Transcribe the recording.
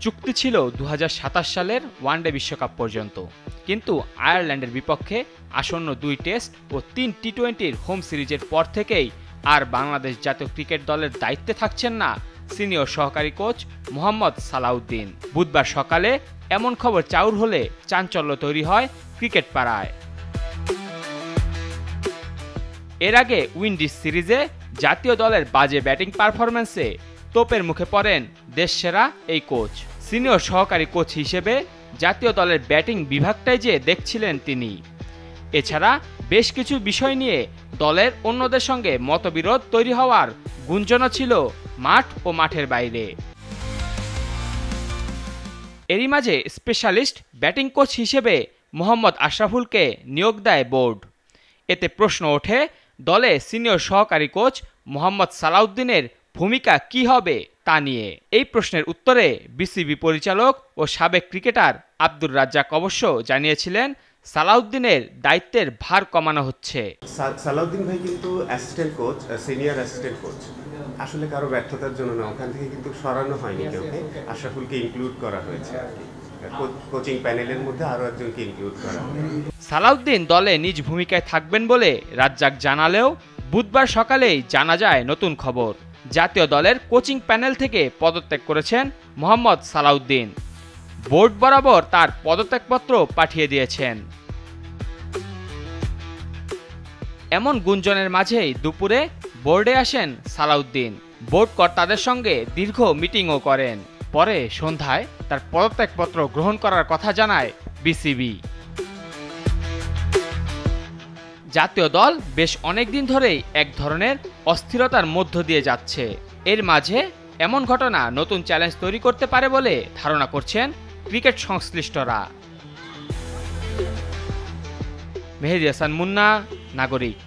চুক্তি ছিল 2027 সালের ওয়ানডে বিশ্বকাপ পর্যন্ত, কিন্তু আয়ারল্যান্ডের বিপক্ষে আসন্ন 2 টেস্ট ও 3 টি-20-র হোম সিরিজের পর থেকেই আর বাংলাদেশ জাতীয় ক্রিকেট দলের দায়িত্বে থাকছেন না সিনিয়র সহকারী কোচ মোহাম্মদ সালাউদ্দিন। বুধবার সকালে এমন খবর চাউর হলে চাঞ্চল্য তৈরি হয় ক্রিকেট পাড়ায়। এর আগে উইন্ডিজ সিরিজে জাতীয় দলের বাজে ব্যাটিং পারফরম্যান্সে তোপের মুখে পড়েন দেশসেরা এই কোচ। সিনিয়র সহকারী কোচ হিসেবে জাতীয় দলের ব্যাটিং বিভাগটাই যে দেখছিলেন তিনি। এছাড়া বেশ কিছু বিষয় নিয়ে দলের অন্যদের সঙ্গে মতবিরোধ তৈরি হওয়ার গুঞ্জনও ছিল মাঠ ও মাঠের বাইরে। এরই মাঝে স্পেশালিস্ট ব্যাটিং কোচ হিসেবে মোহাম্মদ আশরাফুলকে নিয়োগ দেয় বোর্ড। এতে প্রশ্ন ওঠে দলে সিনিয়র সহকারী কোচ মোহাম্মদ সালাউদ্দিনের ভূমিকা কি হবে তা নিয়ে। এই প্রশ্নের উত্তরে বিসিবি পরিচালক ও সাবেক ক্রিকেটার আব্দুর রাজ্জাক অবশ্য জানিয়েছিলেন সালাউদ্দিনের দায়িত্বের ভার কমানো হচ্ছে। সালাউদ্দিন ভাই কিন্তু assistant coach, senior assistant coach, আসলে কারো ব্যর্থতার জন্য না, ওখান থেকে কিন্তু সরানো হয়নি কাউকে, আশরাফুলকে ইনক্লুড করা হয়েছে আর কি, কোচিং প্যানেলের মধ্যে আরও একজনকে ইনক্লুড করা হয়। সালাউদ্দিন দলে নিজ ভূমিকায় থাকবেন বলে রাজ্জাক জানালেও বুধবার সকালেই জানা যায় নতুন খবর। জাতীয় দলের কোচিং প্যানেল থেকে পদত্যাগ করেছেন মোহাম্মদ সালাউদ্দিন। বোর্ড বরাবর তার পদত্যাগপত্র পাঠিয়ে দিয়েছেন। এমন গুঞ্জনের মাঝেই দুপুরে বোর্ডে আসেন সালাউদ্দিন। বোর্ড কর্তাদের সঙ্গে দীর্ঘ মিটিংও করেন। পরে সন্ধ্যায় তার পদত্যাগপত্র গ্রহণ করার কথা জানায় বিসিবি। জাতীয় দল বেশ অনেকদিন ধরেই এক ধরনের অস্থিরতার মধ্য দিয়ে যাচ্ছে। এর মাঝে এমন ঘটনা নতুন চ্যালেঞ্জ তৈরি করতে পারে বলে ধারণা করছেন ক্রিকেট সংশ্লিষ্টরা। মেহেদী হাসান মুন্না, নাগরিক।